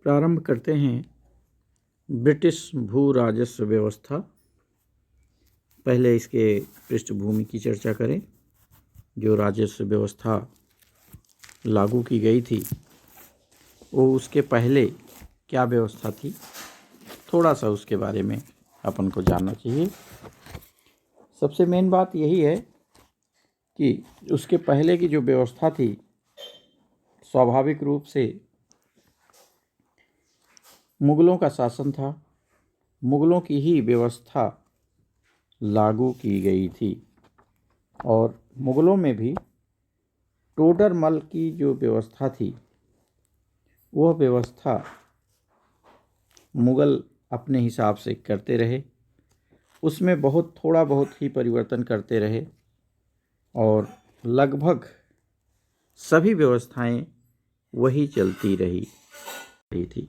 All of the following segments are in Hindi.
प्रारंभ करते हैं ब्रिटिश भू राजस्व व्यवस्था। पहले इसके पृष्ठभूमि की चर्चा करें। जो राजस्व व्यवस्था लागू की गई थी वो उसके पहले क्या व्यवस्था थी, थोड़ा सा उसके बारे में अपन को जानना चाहिए। सबसे मेन बात यही है कि उसके पहले की जो व्यवस्था थी स्वाभाविक रूप से मुगलों का शासन था। मुगलों की ही व्यवस्था लागू की गई थी और मुगलों में भी टोडरमल की जो व्यवस्था थी वह व्यवस्था मुगल अपने हिसाब से करते रहे। उसमें थोड़ा बहुत ही परिवर्तन करते रहे और लगभग सभी व्यवस्थाएं वही चलती रही थी।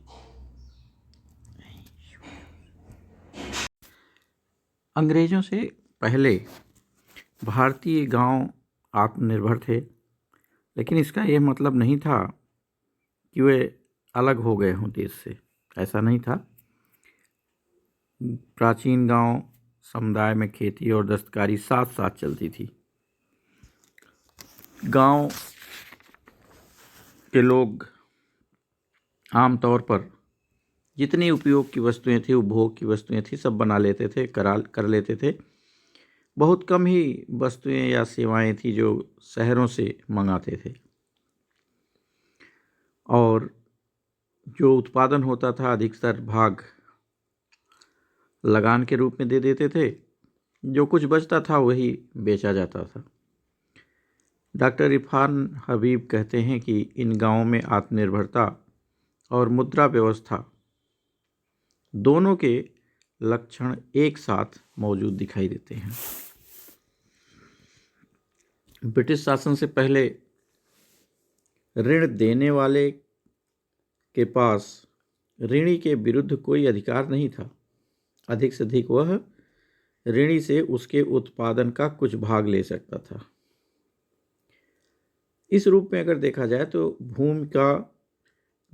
अंग्रेज़ों से पहले भारतीय गांव आत्मनिर्भर थे, लेकिन इसका यह मतलब नहीं था कि वे अलग हो गए हों देश से। ऐसा नहीं था। प्राचीन गांव समुदाय में खेती और दस्तकारी साथ साथ चलती थी। गांव के लोग आमतौर पर जितनी उपयोग की वस्तुएं थी, उपभोग की वस्तुएं थी, सब बना लेते थे, कर लेते थे। बहुत कम ही वस्तुएं या सेवाएं थी जो शहरों से मंगाते थे और जो उत्पादन होता था अधिकतर भाग लगान के रूप में दे देते थे। जो कुछ बचता था वही बेचा जाता था। डॉक्टर इरफान हबीब कहते हैं कि इन गांवों में आत्मनिर्भरता और मुद्रा व्यवस्था दोनों के लक्षण एक साथ मौजूद दिखाई देते हैं। ब्रिटिश शासन से पहले ऋण देने वाले के पास ऋणी के विरुद्ध कोई अधिकार नहीं था। अधिक से अधिक वह ऋणी से उसके उत्पादन का कुछ भाग ले सकता था। इस रूप में अगर देखा जाए तो भूमि का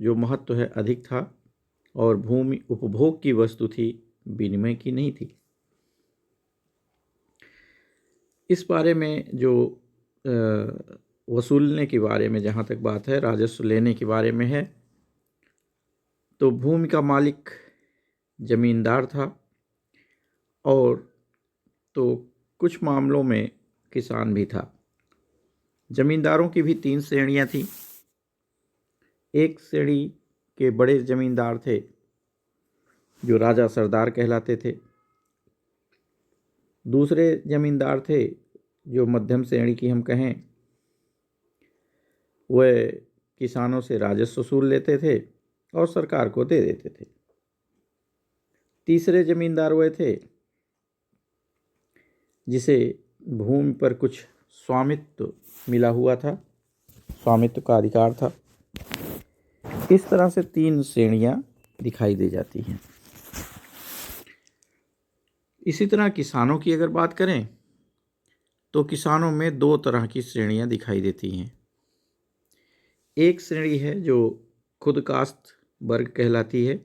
जो महत्व है अधिक था और भूमि उपभोग की वस्तु थी, विनिमय की नहीं थी। इस बारे में जो वसूलने के बारे में जहाँ तक बात है, राजस्व लेने के बारे में है, तो भूमि का मालिक जमींदार था और तो कुछ मामलों में किसान भी था। जमींदारों की भी 3 श्रेणियां थीं। एक श्रेणी के बड़े जमींदार थे जो राजा सरदार कहलाते थे। दूसरे जमींदार थे जो मध्यम श्रेणी की हम कहें, वह किसानों से राजस्व वसूल लेते थे और सरकार को दे देते थे। तीसरे जमींदार वह थे जिसे भूमि पर कुछ स्वामित्व मिला हुआ था, स्वामित्व का अधिकार था। इस तरह से 3 श्रेणियां दिखाई दे जाती हैं। इसी तरह किसानों की अगर बात करें तो किसानों में 2 तरह की श्रेणियां दिखाई देती हैं। एक श्रेणी है जो खुद काश्त वर्ग कहलाती है,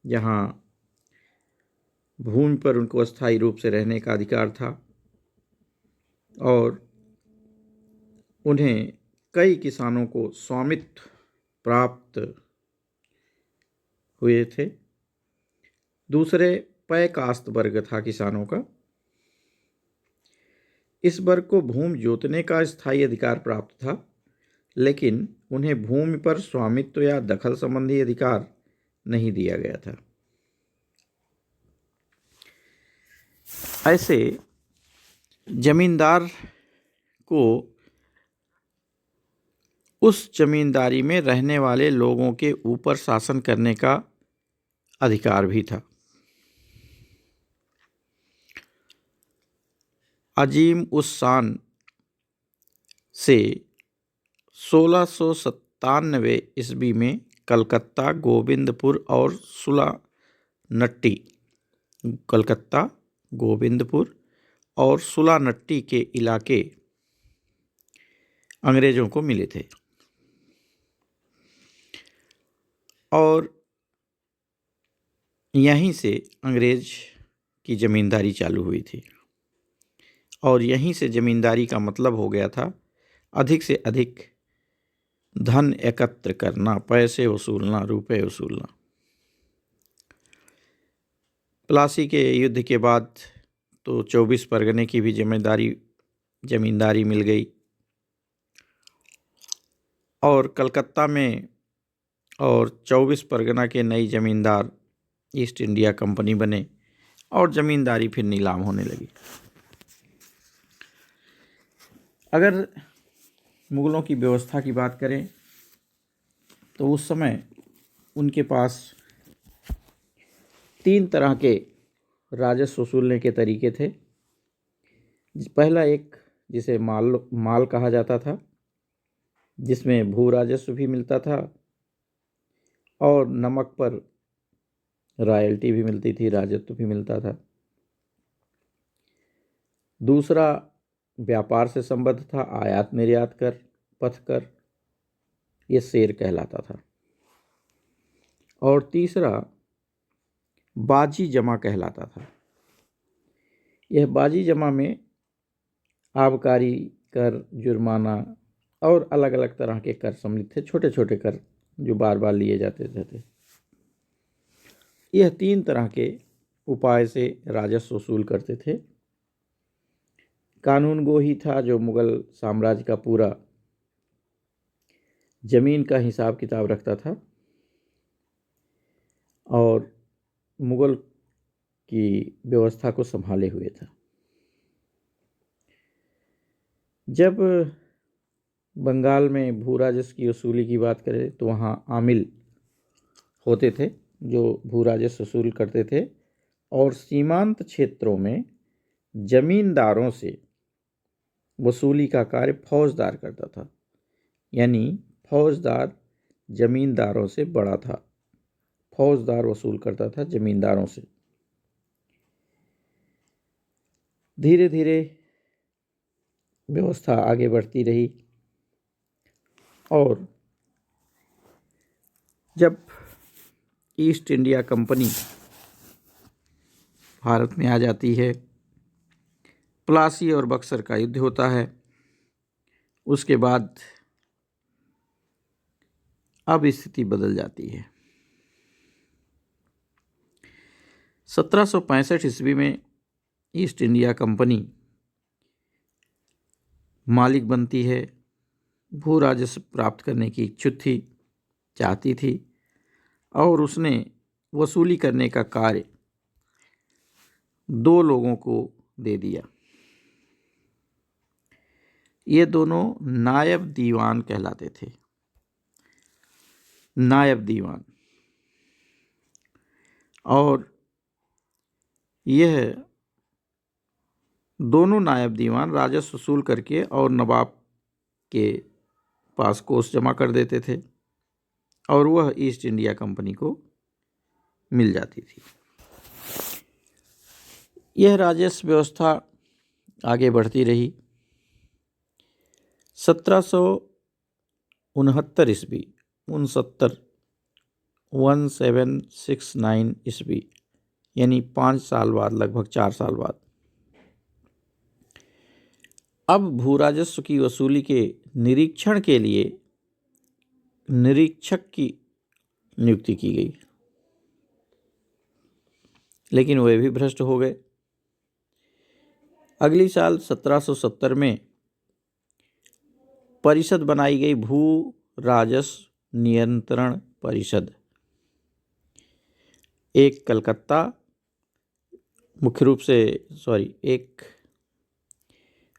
जहां भूमि पर उनको अस्थायी रूप से रहने का अधिकार था और उन्हें कई किसानों को स्वामित्व प्राप्त हुए थे। दूसरे पय काश्त वर्ग था किसानों का। इस वर्ग को भूमि जोतने का स्थायी अधिकार प्राप्त था, लेकिन उन्हें भूमि पर स्वामित्व या दखल संबंधी अधिकार नहीं दिया गया था। ऐसे जमींदार को उस जमींदारी में रहने वाले लोगों के ऊपर शासन करने का अधिकार भी था। अजीम उस शान से 1697 ईस्वी में कलकत्ता, गोविंदपुर और सुलानट्टी के इलाके अंग्रेजों को मिले थे और यहीं से अंग्रेज की ज़मींदारी चालू हुई थी और यहीं से ज़मींदारी का मतलब हो गया था अधिक से अधिक धन एकत्र करना, पैसे वसूलना, रुपए वसूलना। प्लासी के युद्ध के बाद तो 24 परगने की भी ज़मींदारी मिल गई और कलकत्ता में और 24 परगना के नई ज़मींदार ईस्ट इंडिया कंपनी बने और ज़मींदारी फिर नीलाम होने लगी। अगर मुग़लों की व्यवस्था की बात करें तो उस समय उनके पास 3 तरह के राजस्व वसूलने के तरीके थे। पहला एक जिसे माल कहा जाता था, जिसमें भू राजस्व भी मिलता था और नमक पर रॉयल्टी भी मिलती थी, राजस्व भी मिलता था। दूसरा व्यापार से संबद्ध था, आयात निर्यात कर, पथ कर, ये सेर कहलाता था। और तीसरा बाजी जमा कहलाता था। यह बाजी जमा में आबकारी कर, जुर्माना और अलग अलग तरह के कर सम्मिलित थे, छोटे छोटे कर जो बार बार लिए जाते थे। यह 3 तरह के उपाय से राजस्व वसूल करते थे। कानून गो ही था जो मुगल साम्राज्य का पूरा जमीन का हिसाब किताब रखता था और मुगल की व्यवस्था को संभाले हुए था। जब बंगाल में भू राजस्व की वसूली की बात करें तो वहाँ आमिल होते थे जो भू राजस्व वसूल करते थे और सीमांत क्षेत्रों में जमींदारों से वसूली का कार्य फौजदार करता था। यानी फौजदार जमींदारों से बड़ा था, फौजदार वसूल करता था जमींदारों से। धीरे धीरे व्यवस्था आगे बढ़ती रही और जब ईस्ट इंडिया कंपनी भारत में आ जाती है, प्लासी और बक्सर का युद्ध होता है, उसके बाद अब स्थिति बदल जाती है। 1765 ईस्वी में ईस्ट इंडिया कंपनी मालिक बनती है, भू राजस्व प्राप्त करने की इच्छुक थी, चाहती थी और उसने वसूली करने का कार्य 2 लोगों को दे दिया। ये दोनों नायब दीवान कहलाते थे। नायब दीवान, और यह दोनों नायब दीवान राजस्व वसूल करके और नवाब के पास कोष जमा कर देते थे और वह ईस्ट इंडिया कंपनी को मिल जाती थी। यह राजस्व व्यवस्था आगे बढ़ती रही। 1769 ईस्वी 1769 ईस्वी यानी 5 साल बाद, लगभग 4 साल बाद, अब भू राजस्व की वसूली के निरीक्षण के लिए निरीक्षक की नियुक्ति की गई, लेकिन वे भी भ्रष्ट हो गए। अगली साल 1770 में परिषद बनाई गई, भू राजस्व नियंत्रण परिषद। एक कलकत्ता एक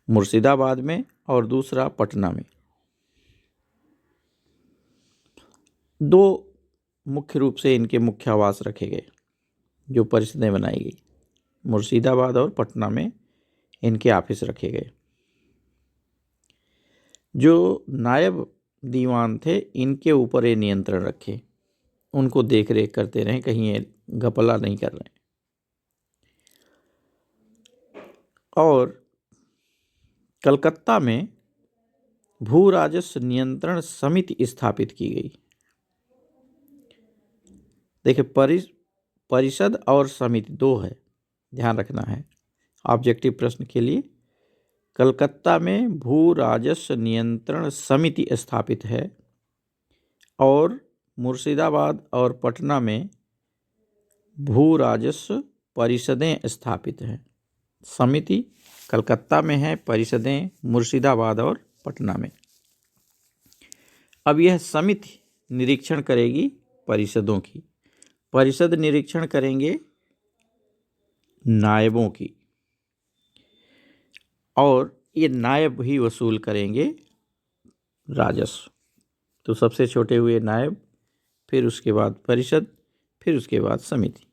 मुर्शिदाबाद में और दूसरा पटना में। 2 मुख्य रूप से इनके मुख्य आवास रखे गए जो परिषदें बनाई गई। मुर्शिदाबाद और पटना में इनके ऑफिस रखे गए। जो नायब दीवान थे, इनके ऊपर ये नियंत्रण रखे, उनको देख रेख करते रहें, कहीं ये घपला नहीं कर रहे हैं। और कलकत्ता में भू राजस्व नियंत्रण समिति स्थापित की गई। देखिए, परिषद और समिति दो है, ध्यान रखना है ऑब्जेक्टिव प्रश्न के लिए। कलकत्ता में भू राजस्व नियंत्रण समिति स्थापित है और मुर्शिदाबाद और पटना में भू राजस्व परिषदें स्थापित हैं। समिति कलकत्ता में है, परिषदें मुर्शिदाबाद और पटना में। अब यह समिति निरीक्षण करेगी परिषदों की, परिषद निरीक्षण करेंगे नायबों की, और ये नायब ही वसूल करेंगे राजस्व। तो सबसे छोटे हुए नायब, फिर उसके बाद परिषद, फिर उसके बाद समिति।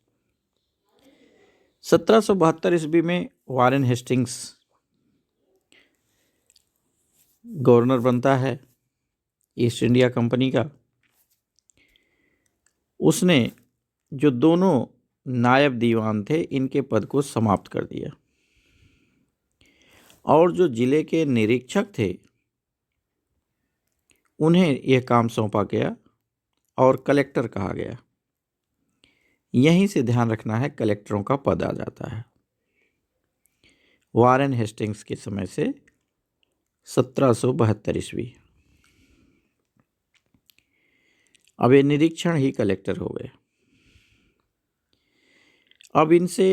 1772 ईस्वी में वारेन हेस्टिंग्स गवर्नर बनता है ईस्ट इंडिया कंपनी का। उसने जो दोनों नायब दीवान थे इनके पद को समाप्त कर दिया और जो जिले के निरीक्षक थे उन्हें यह काम सौंपा गया और कलेक्टर कहा गया। यहीं से ध्यान रखना है, कलेक्टरों का पद आ जाता है वारेन हेस्टिंग्स के समय से 1772 ईस्वी। अब ये निरीक्षण ही कलेक्टर हो गए। अब इनसे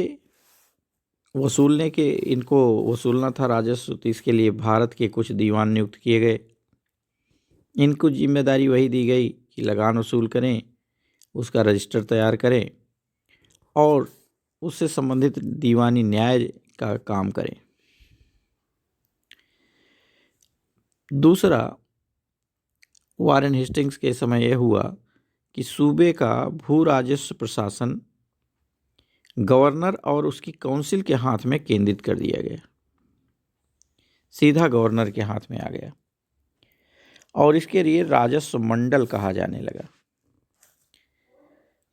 इनको वसूलना था राजस्व, तो इसके लिए भारत के कुछ दीवान नियुक्त किए गए। इनको जिम्मेदारी वही दी गई कि लगान वसूल करें, उसका रजिस्टर तैयार करें और उससे संबंधित दीवानी न्याय का काम करें। दूसरा, वारेन हेस्टिंग्स के समय यह हुआ कि सूबे का भू राजस्व प्रशासन गवर्नर और उसकी काउंसिल के हाथ में केंद्रित कर दिया गया, सीधा गवर्नर के हाथ में आ गया और इसके लिए राजस्व मंडल कहा जाने लगा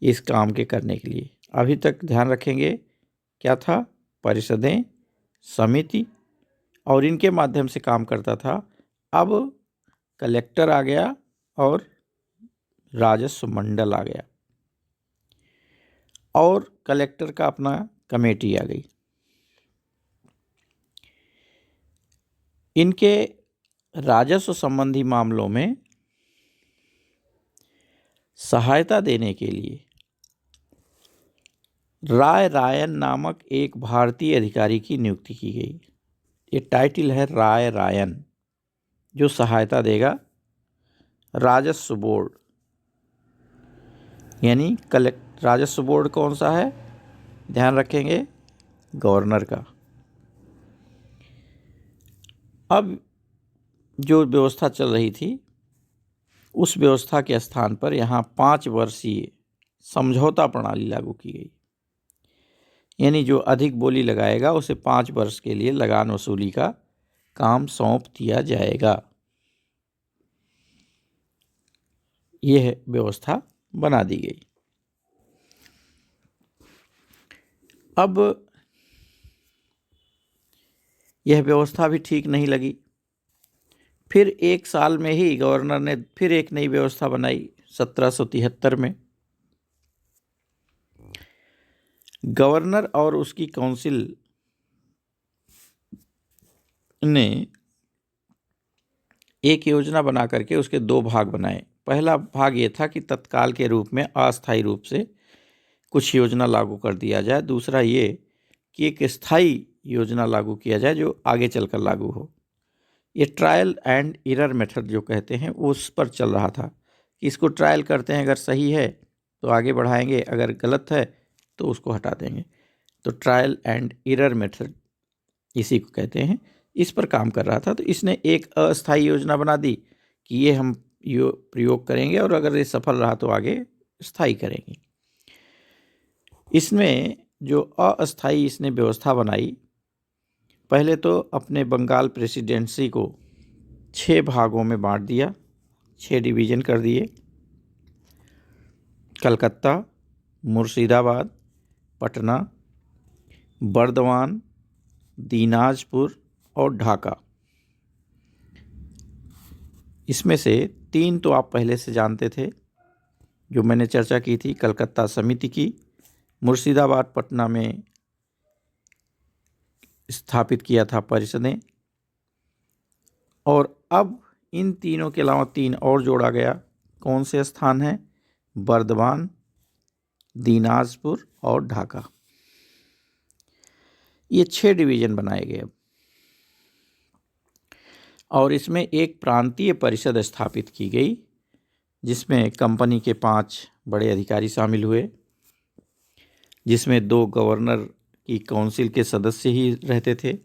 इस काम के करने के लिए। अभी तक ध्यान रखेंगे क्या था, परिषदें, समिति और इनके माध्यम से काम करता था। अब कलेक्टर आ गया और राजस्व मंडल आ गया और कलेक्टर का अपना कमेटी आ गई। इनके राजस्व संबंधी मामलों में सहायता देने के लिए राय रायन नामक एक भारतीय अधिकारी की नियुक्ति की गई। ये टाइटल है राय रायन, जो सहायता देगा राजस्व बोर्ड, यानी राजस्व बोर्ड कौन सा है, ध्यान रखेंगे, गवर्नर का। अब जो व्यवस्था चल रही थी उस व्यवस्था के स्थान पर यहाँ 5 वर्षीय समझौता प्रणाली लागू की गई, यानी जो अधिक बोली लगाएगा उसे 5 वर्ष के लिए लगान वसूली का काम सौंप दिया जाएगा। यह व्यवस्था बना दी गई। अब यह व्यवस्था भी ठीक नहीं लगी। फिर 1 साल में ही गवर्नर ने फिर एक नई व्यवस्था बनाई 1773 में। गवर्नर और उसकी काउंसिल ने एक योजना बना करके उसके 2 भाग बनाए। पहला भाग ये था कि तत्काल के रूप में अस्थायी रूप से कुछ योजना लागू कर दिया जाए। दूसरा ये कि एक स्थायी योजना लागू किया जाए जो आगे चलकर लागू हो। ये ट्रायल एंड एरर मेथड जो कहते हैं उस पर चल रहा था कि इसको ट्रायल करते हैं, अगर सही है तो आगे बढ़ाएंगे, अगर गलत है तो उसको हटा देंगे। तो ट्रायल एंड एरर मेथड इसी को कहते हैं, इस पर काम कर रहा था। तो इसने एक अस्थायी योजना बना दी कि ये हम प्रयोग करेंगे और अगर ये सफल रहा तो आगे स्थायी करेंगे। इसमें जो अस्थायी इसने व्यवस्था बनाई, पहले तो अपने बंगाल प्रेसिडेंसी को 6 भागों में बांट दिया, 6 डिवीज़न कर दिए। कलकत्ता, मुर्शिदाबाद, पटना, बर्दवान, दीनाजपुर और ढाका। इसमें से 3 तो आप पहले से जानते थे, जो मैंने चर्चा की थी, कलकत्ता समिति की, मुर्शिदाबाद, पटना में स्थापित किया था परिषदें। और अब इन तीनों के अलावा 3 और जोड़ा गया। कौन से स्थान हैं? बर्दवान, दीनाजपुर और ढाका। ये 6 डिवीज़न बनाए गए अब। और इसमें एक प्रांतीय परिषद स्थापित की गई, जिसमें कंपनी के 5 बड़े अधिकारी शामिल हुए, जिसमें 2 गवर्नर की काउंसिल के सदस्य ही रहते थे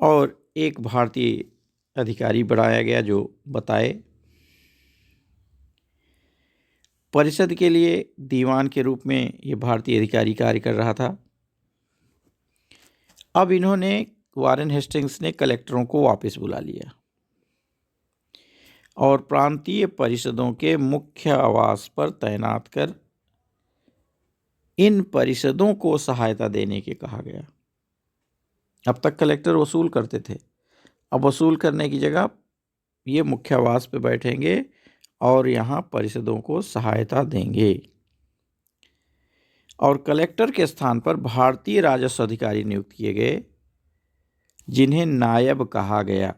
और एक भारतीय अधिकारी बढ़ाया गया जो बताए। परिषद के लिए दीवान के रूप में ये भारतीय अधिकारी कार्य कर रहा था। अब इन्होंने, वारेन हेस्टिंग्स ने, कलेक्टरों को वापस बुला लिया और प्रांतीय परिषदों के मुख्य आवास पर तैनात कर इन परिषदों को सहायता देने के कहा गया। अब तक कलेक्टर वसूल करते थे, अब वसूल करने की जगह ये मुख्य आवास पे बैठेंगे और यहाँ परिषदों को सहायता देंगे। और कलेक्टर के स्थान पर भारतीय राजस्व अधिकारी नियुक्त किए गए, जिन्हें नायब कहा गया।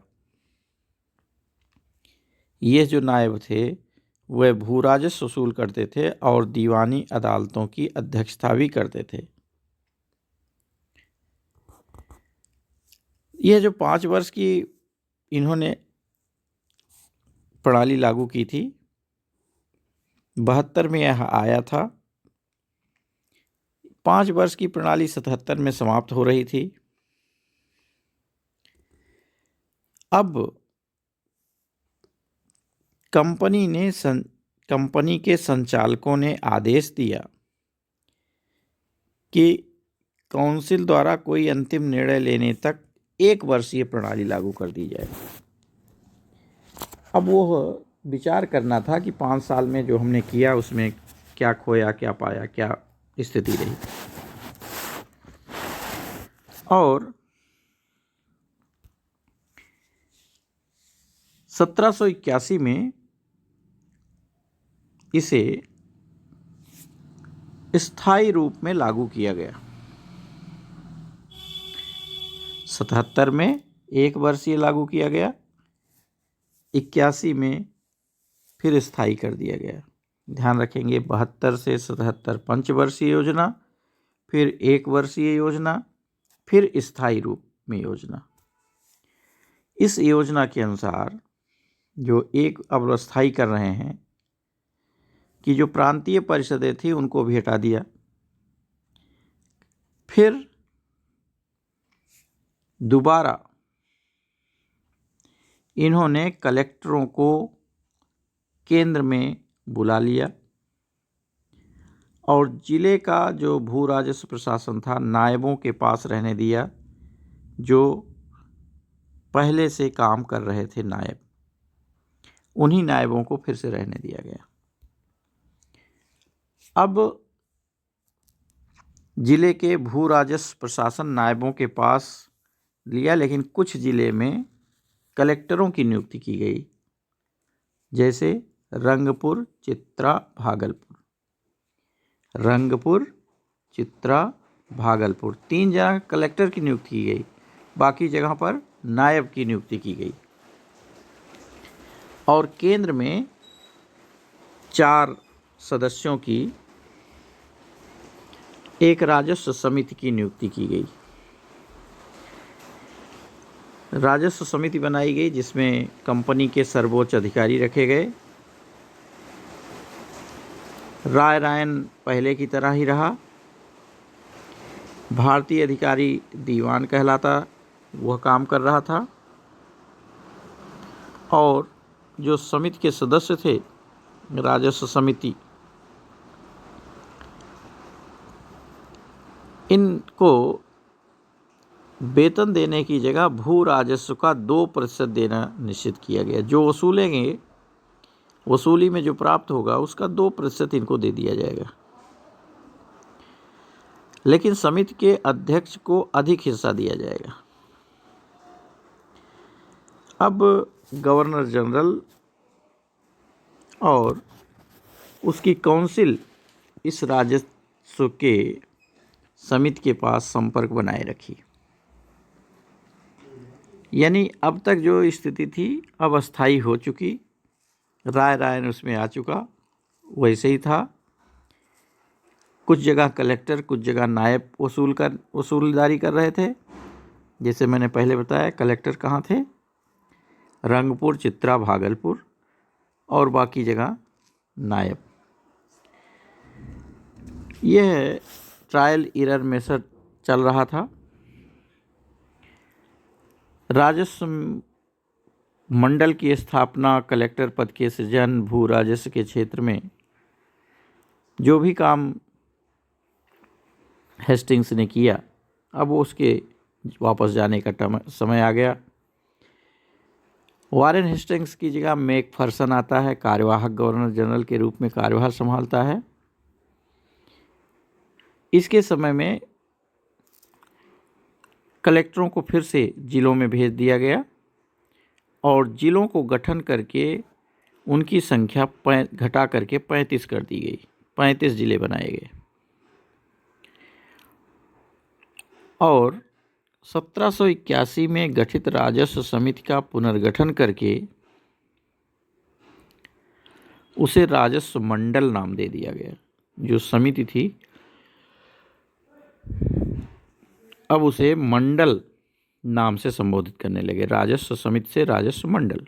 ये जो नायब थे वह भू राजस्व वसूल करते थे और दीवानी अदालतों की अध्यक्षता भी करते थे। यह जो 5 वर्ष की इन्होंने प्रणाली लागू की थी, 72 में यह आया था। 5 वर्ष की प्रणाली 77 में समाप्त हो रही थी। अब कंपनी के संचालकों ने आदेश दिया कि काउंसिल द्वारा कोई अंतिम निर्णय लेने तक 1 वर्षीय प्रणाली लागू कर दी जाए। अब वो विचार करना था कि 5 साल में जो हमने किया उसमें क्या खोया, क्या पाया, क्या स्थिति रही। और 1781 में इसे स्थायी रूप में लागू किया गया। 77 में 1 वर्षीय लागू किया गया, 81 में फिर स्थायी कर दिया गया। ध्यान रखेंगे, 72 से 77 पंचवर्षीय योजना, फिर 1 वर्षीय योजना, फिर स्थायी रूप में योजना। इस योजना के अनुसार जो एक अब स्थायी कर रहे हैं कि जो प्रांतीय परिषदें थी उनको भी हटा दिया। फिर दोबारा इन्होंने कलेक्टरों को केंद्र में बुला लिया और जिले का जो भू राजस्व प्रशासन था नायबों के पास रहने दिया, जो पहले से काम कर रहे थे नायब, उन्हीं नायबों को फिर से रहने दिया गया। अब जिले के भू राजस्व प्रशासन नायबों के पास लिया, लेकिन कुछ जिले में कलेक्टरों की नियुक्ति की गई, जैसे रंगपुर, चित्रा, भागलपुर। रंगपुर, चित्रा, भागलपुर 3 जगह कलेक्टर की नियुक्ति की गई, बाकी जगह पर नायब की नियुक्ति की गई। और केंद्र में 4 सदस्यों की एक राजस्व समिति की नियुक्ति की गई। राजस्व समिति बनाई गई जिसमें कंपनी के सर्वोच्च अधिकारी रखे गए। राय रायन पहले की तरह ही रहा। भारतीय अधिकारी दीवान कहलाता वह काम कर रहा था और जो समिति के सदस्य थे, राजस्व समिति, इनको वेतन देने की जगह भू राजस्व का 2% देना निश्चित किया गया। जो वसूलेंगे, वसूली में जो प्राप्त होगा उसका 2% इनको दे दिया जाएगा। लेकिन समिति के अध्यक्ष को अधिक हिस्सा दिया जाएगा। अब गवर्नर जनरल और उसकी काउंसिल इस राजस्व के समिति के पास संपर्क बनाए रखी। यानी अब तक जो स्थिति थी अब अस्थायी हो चुकी, राय उसमें आ चुका, वैसे ही था। कुछ जगह कलेक्टर, कुछ जगह नायब वसूलदारी कर रहे थे। जैसे मैंने पहले बताया, कलेक्टर कहाँ थे? रंगपुर, चित्रा, भागलपुर, और बाकी जगह नायब। यह ट्रायल एरर मेथड चल रहा था। राजस्व मंडल की स्थापना, कलेक्टर पद के सृजन, भू राजस्व के क्षेत्र में जो भी काम हेस्टिंग्स ने किया, अब उसके वापस जाने का समय आ गया। वारेन हेस्टिंग्स की जगह मैकफर्सन आता है, कार्यवाहक गवर्नर जनरल के रूप में कार्यभार संभालता है। इसके समय में कलेक्टरों को फिर से जिलों में भेज दिया गया और जिलों को गठन करके उनकी संख्या घटा करके 35 कर दी गई। 35 जिले बनाए गए और 1781 में गठित राजस्व समिति का पुनर्गठन करके उसे राजस्व मंडल नाम दे दिया गया। जो समिति थी अब उसे मंडल नाम से संबोधित करने लगे, राजस्व समिति से राजस्व मंडल।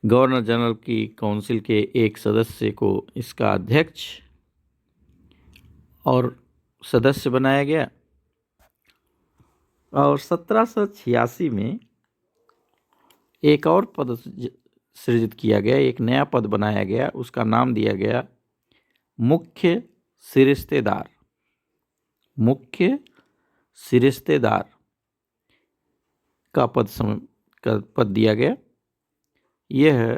गवर्नर जनरल की काउंसिल के एक सदस्य को इसका अध्यक्ष और सदस्य बनाया गया और 1786 में एक और पद सृजित किया गया, एक नया पद बनाया गया। उसका नाम दिया गया मुख्य सिरिस्तेदार। मुख्य सिरिस्तेदार का पद दिया गया। यह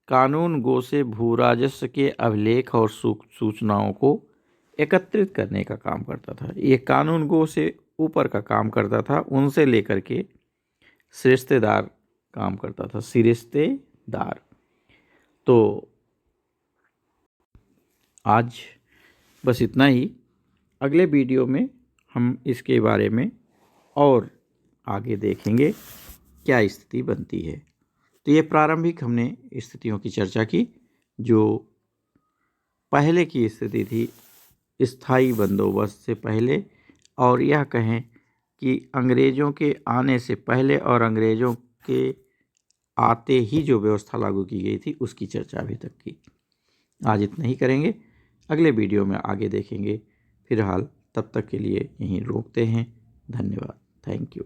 कानून गो से भू राजस्व के अभिलेख और सूचनाओं को एकत्रित करने का काम करता था। ये कानून गो से ऊपर का काम करता था, उनसे लेकर के सिरिस्तेदार काम करता था, सिरिस्तेदार। तो आज बस इतना ही। अगले वीडियो में हम इसके बारे में और आगे देखेंगे क्या स्थिति बनती है। तो ये प्रारंभिक हमने स्थितियों की चर्चा की। जो पहले की स्थिति थी स्थायी बंदोबस्त से पहले, और यह कहें कि अंग्रेज़ों के आने से पहले और अंग्रेज़ों के आते ही जो व्यवस्था लागू की गई थी उसकी चर्चा अभी तक की। आज इतना ही करेंगे, अगले वीडियो में आगे देखेंगे। फिलहाल तब तक के लिए यहीं रोकते हैं। धन्यवाद। Thank you.